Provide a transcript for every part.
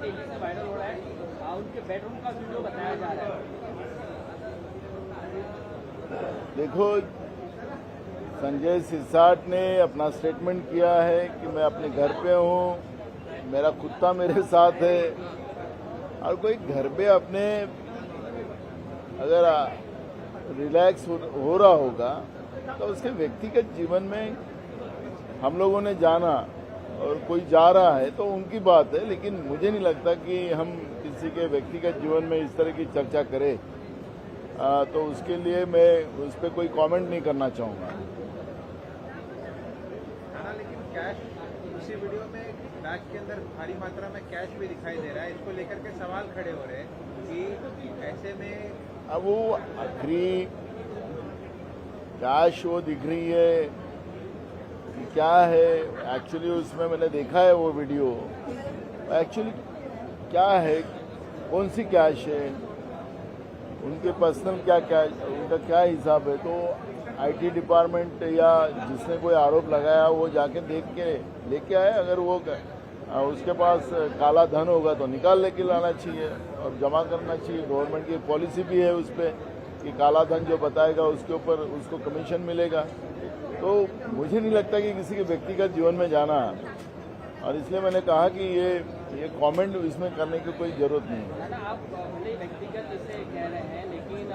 तेजी से वायरल हो रहा है, उनके बेडरूम का वीडियो बताया जा रहा है। देखो, संजय सिरसाट ने अपना स्टेटमेंट किया है कि मैं अपने घर पे हूँ, मेरा कुत्ता मेरे साथ है। और कोई घर पे अपने अगर रिलैक्स हो रहा होगा तो उसके व्यक्तिगत जीवन में हम लोगों ने जाना और कोई जा रहा है तो उनकी बात है, लेकिन मुझे नहीं लगता कि हम किसी के व्यक्तिगत जीवन में इस तरह की चर्चा करें। तो उसके लिए मैं उस पर कोई कमेंट नहीं करना चाहूँगा। लेकिन कैश उसी वीडियो में बैग के अंदर भारी मात्रा में कैश भी दिखाई दे रहा है, इसको लेकर के सवाल खड़े हो रहे हैं कि ऐसे में अब वो आखिरी कैश वो दिख रही है कि क्या है एक्चुअली, उसमें मैंने देखा है वो वीडियो। एक्चुअली क्या है, कौन सी कैश है, उनके पर्सनल क्या उनका क्या हिसाब है। तो आईटी डिपार्टमेंट या जिसने कोई आरोप लगाया वो जाके देख के लेके आए। अगर वो उसके पास काला धन होगा तो निकाल लेके लाना चाहिए और जमा करना चाहिए। गवर्नमेंट की पॉलिसी भी है उस पर कि काला धन जो बताएगा उसके ऊपर उसको कमीशन मिलेगा। तो मुझे नहीं लगता कि किसी के व्यक्तिगत जीवन में जाना, और इसलिए मैंने कहा कि ये कमेंट इसमें करने की कोई जरूरत नहीं है। आप भले व्यक्तिगत इसे कह रहे हैं, लेकिन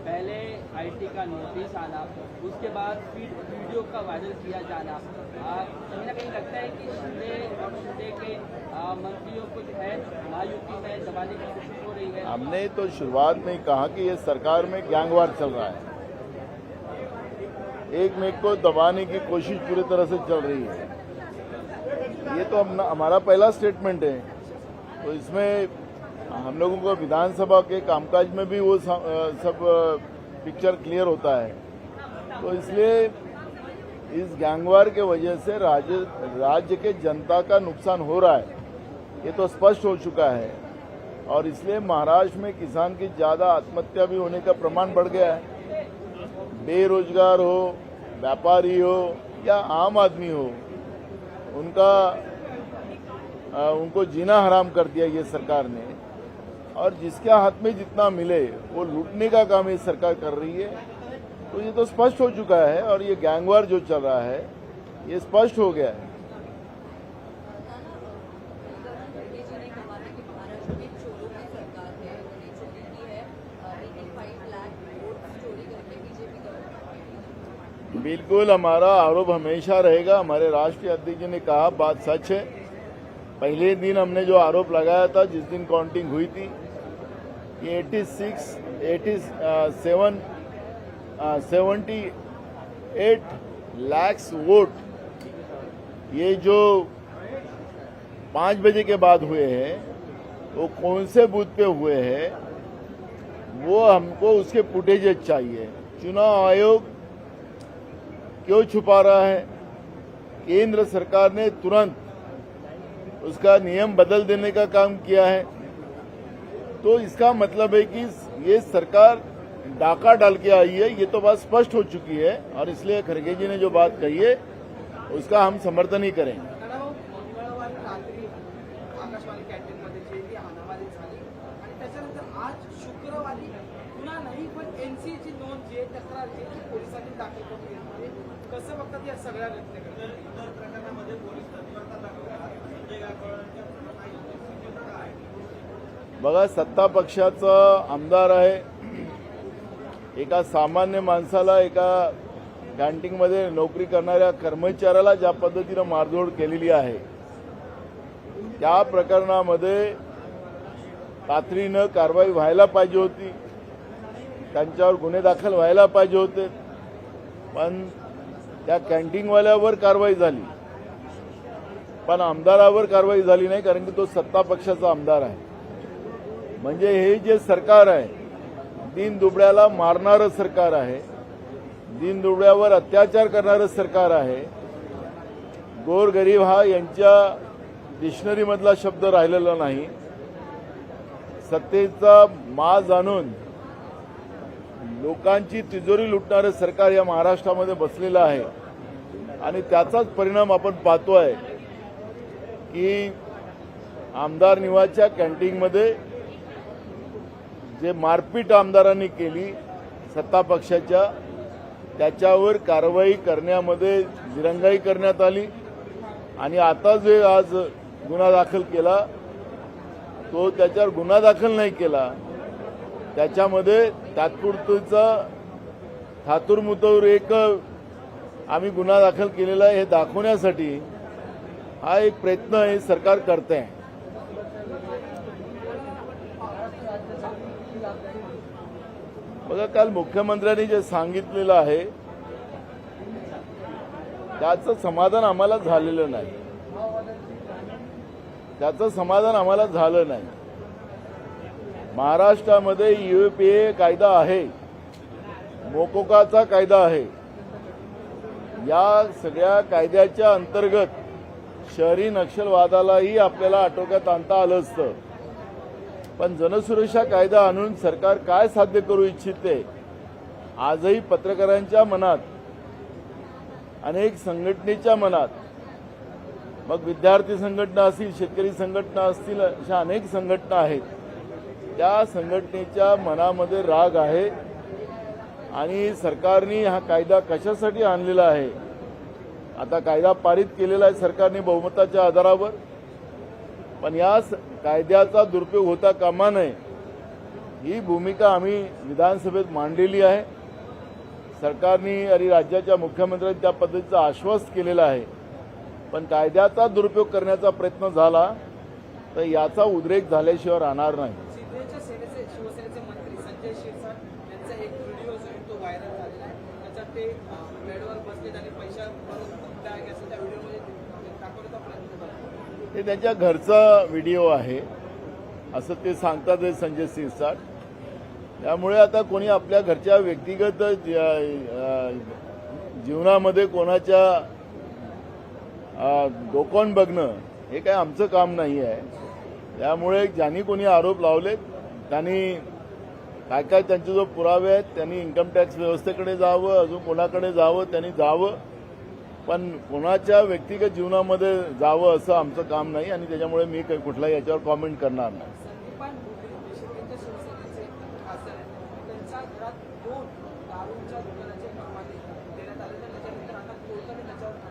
पहले आईटी का नोटिस आना, उसके बाद वीडियो का वायरल किया जाना, कहीं ना कहीं लगता है कि शिंदे और शिंदे के मंत्रियों को जो है महायुति में दबाने की कोशिश हो रही है। हमने तो शुरुआत में ही कहा कि ये सरकार में गैंगवार चल रहा है, एक में को दबाने की कोशिश पूरी तरह से चल रही है। ये तो हमारा पहला स्टेटमेंट है। तो इसमें हम लोगों को विधानसभा के कामकाज में भी वो सब पिक्चर क्लियर होता है। तो इसलिए इस गैंगवार के वजह से राज्य के जनता का नुकसान हो रहा है, ये तो स्पष्ट हो चुका है। और इसलिए महाराष्ट्र में किसान की ज्यादा आत्महत्या भी होने का प्रमाण बढ़ गया है। बेरोजगार हो, व्यापारी हो या आम आदमी हो, उनको जीना हराम कर दिया ये सरकार ने। और जिसके हाथ में जितना मिले वो लूटने का काम ये सरकार कर रही है। तो ये तो स्पष्ट हो चुका है, और ये गैंगवार जो चल रहा है ये स्पष्ट हो गया है। बिल्कुल, हमारा आरोप हमेशा रहेगा। हमारे राष्ट्रीय अध्यक्ष ने कहा, बात सच है। पहले दिन हमने जो आरोप लगाया था, जिस दिन काउंटिंग हुई थी, ये 78 लाख वोट ये जो 5 बजे के बाद हुए हैं, वो कौन से बूथ पे हुए हैं, वो हमको उसके फुटेज चाहिए। चुनाव आयोग क्यों छुपा रहा है? केंद्र सरकार ने तुरंत उसका नियम बदल देने का काम किया है। तो इसका मतलब है कि ये सरकार डाका डाल के आई है, ये तो बात स्पष्ट हो चुकी है। और इसलिए खड़गे जी ने जो बात कही है उसका हम समर्थन ही करेंगे। कसं बघतात या सगळ्या घटनेकडे? प्रकरणामध्ये पोलीस तत्परता दाखवतात. बघा, सत्ता पक्षाचा आमदार आहे, एका सामान्य माणसाला, एका कॅन्टीनमध्ये नोकरी करणाऱ्या कर्मचाऱ्याला ज्या पद्धतीनं मारझोड केलेली आहे, त्या प्रकरणामध्ये तातडीनं कारवाई व्हायला पाहिजे होती, त्यांच्यावर गुन्हे दाखल व्हायला पाहिजे होते. पण त्या कॅन्टीनवाल्यावर कारवाई झाली, पण आमदारावर कारवाई झाली नाही, कारण की तो सत्ता पक्षाचा आमदार आहे. म्हणजे हे जे सरकार आहे, दीन दुबळ्याला मारणारं सरकार आहे, दीन दुबळ्यावर अत्याचार करणारं सरकार आहे. गोरगरीब हा यांच्या डिक्शनरीमधला शब्द राहिलेला नाही. सत्तेचा माज आणून लोकांची तिजोरी लुटणारं सरकार या महाराष्ट्रामध्ये बसलेलं आहे. आणि त्याचाच परिणाम आपण पाहतोय की आमदार निवासच्या कॅन्टीनमध्ये जे मारपीट आमदारांनी केली सत्ता पक्षाच्या, त्याच्यावर कारवाई करण्यामध्ये दिरंगाई करण्यात आली आणि आता जे आज गुन्हा दाखल केला तो त्याच्यावर गुन्हा दाखल नाही केला, त्याच्यामध्ये तात्पुरतीचा थातुरमुतवर एक आम्ही गुन्हा दाखल केलेला आहे हे दाखवण्यासाठी हा एक प्रयत्न हे सरकार करते आहे. बघा, काल मुख्यमंत्र्यांनी जे सांगितलेलं आहे त्याचं समाधान आम्हाला झालेलं नाही. त्याचं समाधान आम्हाला झालं नाही. महाराष्ट्रामध्ये UAPA कायदा आहे, मोकोकाचा कायदा आहे. या सगळ्या कायद्याच्या अंतर्गत शहरी नक्षलवादालाही आपल्याला आटोक्यात आणता आलं असतं. पण जनसुरक्षा कायदा आणून सरकार काय साध्य करू इच्छिते? आजही पत्रकारांच्या मनात, अनेक संघटनेच्या मनात, मग विद्यार्थी संघटना असतील, शेतकरी संघटना असतील, अशा अनेक संघटना आहेत. त्या संघटनेच्या मनामध्ये राग आहे आणि सरकारने हा कायदा कशासाठी आणलेला आहे? आता कायदा पारित केलेला आहे सरकारने बहुमताच्या आधारावर, पण या कायद्याचा दुरुपयोग होता कामा नये ही भूमिका आम्ही विधानसभेत मांडलेली आहे. सरकारने आणि राज्याच्या मुख्यमंत्र्यांनी त्या पद्धतीचं आश्वासन केलेलं आहे. पण कायद्याचा दुरुपयोग करण्याचा प्रयत्न झाला तर याचा उद्रेक झाल्याशिवाय राहणार नाही. शिवसेनेचे मंत्री संजय शिरसाट यांचा एक व्हिडिओ जो आहे तो व्हायरल झालेला आहे. त्याच्यात ते बेडवर बसलेत आणि पैसा भरून त्या व्हिडिओमध्ये दाखवण्याचा प्रयत्न करतात. हे त्यांच्या घरचा व्हिडिओ आहे असं ते सांगतात हे संजय शिरसाट. त्यामुळे आता कोणी आपल्या घरच्या व्यक्तिगत जीवनामध्ये कोणाच्या डोकावून बघणं हे काय आमचं काम नाही आहे. त्यामुळे ज्यांनी कोणी आरोप लावलेत त्यांनी काय काय त्यांचे जो पुरावे आहेत त्यांनी इन्कम टॅक्स व्यवस्थेकडे जावं, अजून कोणाकडे जावं त्यांनी जावं, पण कोणाच्या व्यक्तिगत जीवनामध्ये जावं असं आमचं काम नाही आणि त्याच्यामुळे मी काही कुठलाही याच्यावर कॉमेंट करणार नाही. संदीपान भुमरे शिवसेनेचे खासदार आहेत, त्यांच्या घरात 2 दारूच्या दुकानाचे परवाने देण्यात आले, तर त्याच्यानंतर आता कोर्टाने त्याच्यावर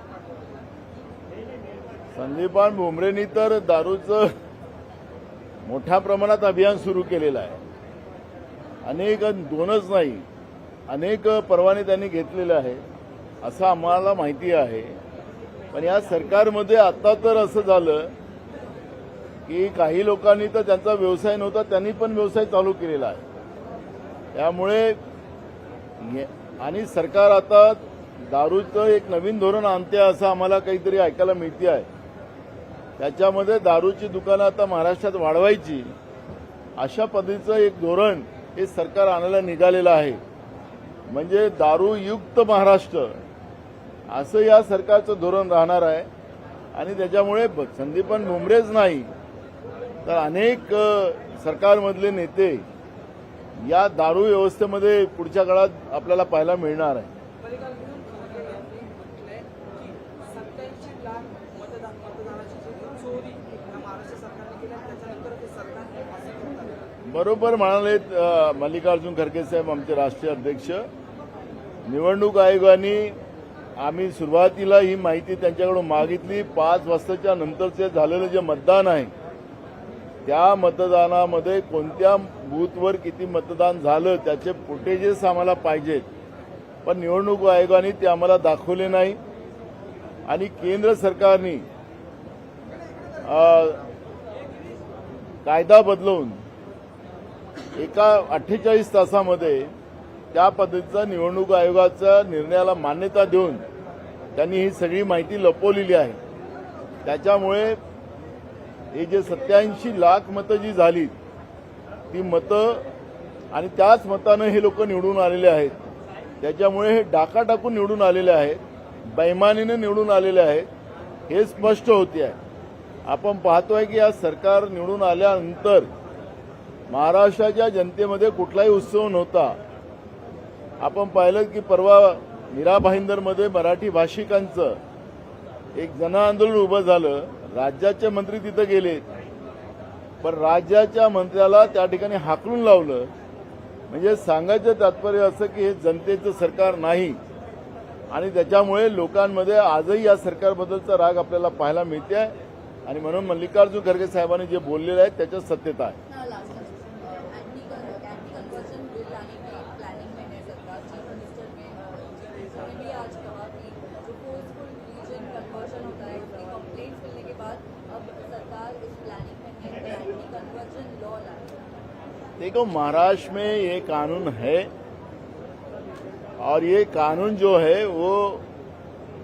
संदीपान भुमरेंनी तर दारूचं मोठ्या प्रमाणात अभियान सुरू केलेलं आहे. अनेक, दोनच नाही, अनेक परवाने त्यांनी घेतलेले आहे असं आम्हाला माहिती आहे. पण या सरकारमध्ये आता तर असं झालं की काही लोकांनी तर त्यांचा व्यवसाय नव्हता त्यांनी पण व्यवसाय चालू केलेला आहे. त्यामुळे आणि सरकार आता दारूचं एक नवीन धोरण आणते असं आम्हाला काहीतरी ऐकायला मिळते आहे. त्याच्यामध्ये दारूची दुकानं आता महाराष्ट्रात वाढवायची अशा पद्धतीचं एक धोरण हे सरकार आणायला निघालेलं आहे. म्हणजे दारूयुक्त महाराष्ट्र असं या सरकारचं धोरण राहणार आहे. आणि त्याच्यामुळे संदीपान भुमरेच नाही तर अनेक सरकारमधले नेते या दारू व्यवस्थेमध्ये पुढच्या काळात आपल्याला पाहायला मिळणार आहे. मल्लिकार्जुन खरगे यांनी म्हटलंय की 87 लाख मतदानाची जी चोरी या महाराष्ट्र सरकारने केली आणि त्याच्यानंतर ते सरकार असं करतात. बरोबर म्हणालेत मल्लिकार्जुन खरगे साहेब, आमचे राष्ट्रीय अध्यक्ष. निवडणूक आयोगाने आम्ही सुरुवातीला ही माहिती त्यांच्याकडून मागितली. 5 वाजताच्या नंतरचे झालेलं जे मतदान आहे त्या मतदानामध्ये कोणत्या बूथवर किती मतदान झालं त्याचे फुटेजेस आम्हाला पाहिजेत. पण निवडणूक आयोगाने ते आम्हाला दाखवले नाही आणि केंद्र सरकारने कायदा बदलवून एका 48 तासामध्ये त्या पद्धतीचा निवडणूक आयोगाच्या निर्णयाला मान्यता देऊन त्यांनी ही सगळी माहिती लपवलेली आहे. त्याच्यामुळे हे जे 87 लाख मतं जी झाली ती मतं आणि त्याच मतानं हे लोक निवडून आलेले आहेत. त्याच्यामुळे हे डाका टाकून निवडून आलेले आहेत, बेईमानीने निवडून आलेले आहेत हे स्पष्ट होते आहे. आपण पाहतोय की या सरकार निवडून आल्यानंतर महाराष्ट्राच्या जनतेमध्ये कुठलाही उत्सव नव्हता. आपण पाहिलं की परवा मीरा भाईंदरमध्ये मराठी भाषिकांचं एक जनआंदोलन उभं झालं. राज्याचे मंत्री तिथं गेले, पण राज्याच्या मंत्र्याला त्या ठिकाणी हाकलून लावलं. म्हणजे सांगायचं तात्पर्य असं की हे जनतेचं सरकार नाही आणि त्याच्यामुळे लोकांमध्ये आजही या सरकारबद्दलचा राग आपल्याला पाहायला मिळते आहे. आणि म्हणून मल्लिकार्जुन खरगे साहेबांनी जे बोललेलं आहे त्याच्यात सत्यता आहे. कन्वर्जन बिल लाने की प्लानिंग में है सरकार. चीफ मिनिस्टर ने भी आज कहा कि जो फोर्सफुल रीजन कन्वर्जन होता है उसकी कंप्लेंट्स मिलने के बाद अब सरकार इस प्लानिंग में है कि एंटी कन्वर्जन लॉ लाए. देखो, महाराष्ट्र में ये कानून है और ये कानून जो है वो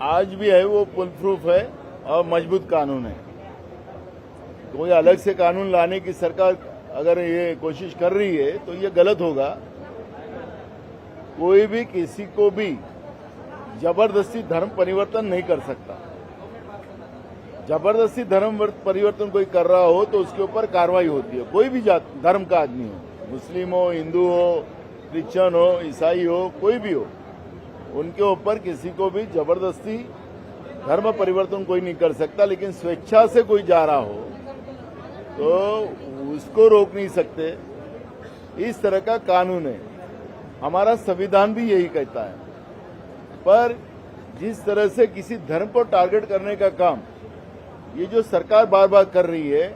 आज भी है, वो पुल प्रूफ है और मजबूत कानून है. कोई अलग से कानून लाने की सरकार अगर ये कोशिश कर रही है तो ये गलत होगा. कोई भी किसी को भी जबरदस्ती धर्म परिवर्तन नहीं कर सकता. जबरदस्ती धर्म परिवर्तन कोई कर रहा हो तो उसके ऊपर कार्रवाई होती है. कोई भी जात धर्म का आदमी हो, मुस्लिम हो, हिंदू हो, क्रिश्चियन हो, ईसाई हो, कोई भी हो, उनके ऊपर किसी को भी जबरदस्ती धर्म परिवर्तन कोई नहीं कर सकता. लेकिन स्वेच्छा से कोई जा रहा हो तो उसको रोक नहीं सकते. इस तरह का कानून है. हमारा संविधान भी यही कहता है. पर जिस तरह से किसी धर्म को टारगेट करने का काम ये जो सरकार बार बार कर रही है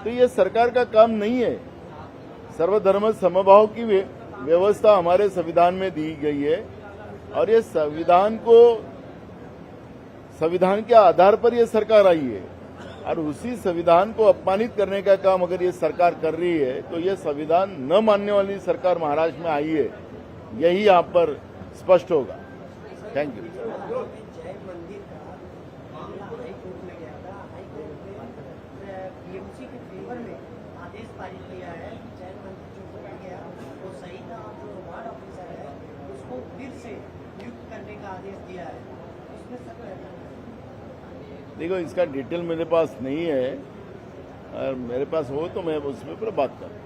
तो ये सरकार का काम नहीं है. सर्वधर्म समभाव की व्यवस्था हमारे संविधान में दी गई है और ये संविधान के आधार पर ये सरकार आई है और उसी संविधान को अपमानित करने का काम अगर ये सरकार कर रही है तो ये संविधान न मानने वाली सरकार महाराष्ट्र में आई है, यही यहाँ पर स्पष्ट होगा. Thank you. जय मंदिर का मामला हाईकोर्ट में गया था. हाईकोर्ट ने बीएमसी के फेवर में आदेश पारित किया है कि जैन मंदिर जो टूट गया वो सही था. जो वार्ड ऑफिसर है उसको फिर से नियुक्त करने का आदेश दिया है. उसमें सब देखो, इसका डिटेल मेरे पास नहीं है और मेरे पास हो तो मैं उसमें पर बात करूँ.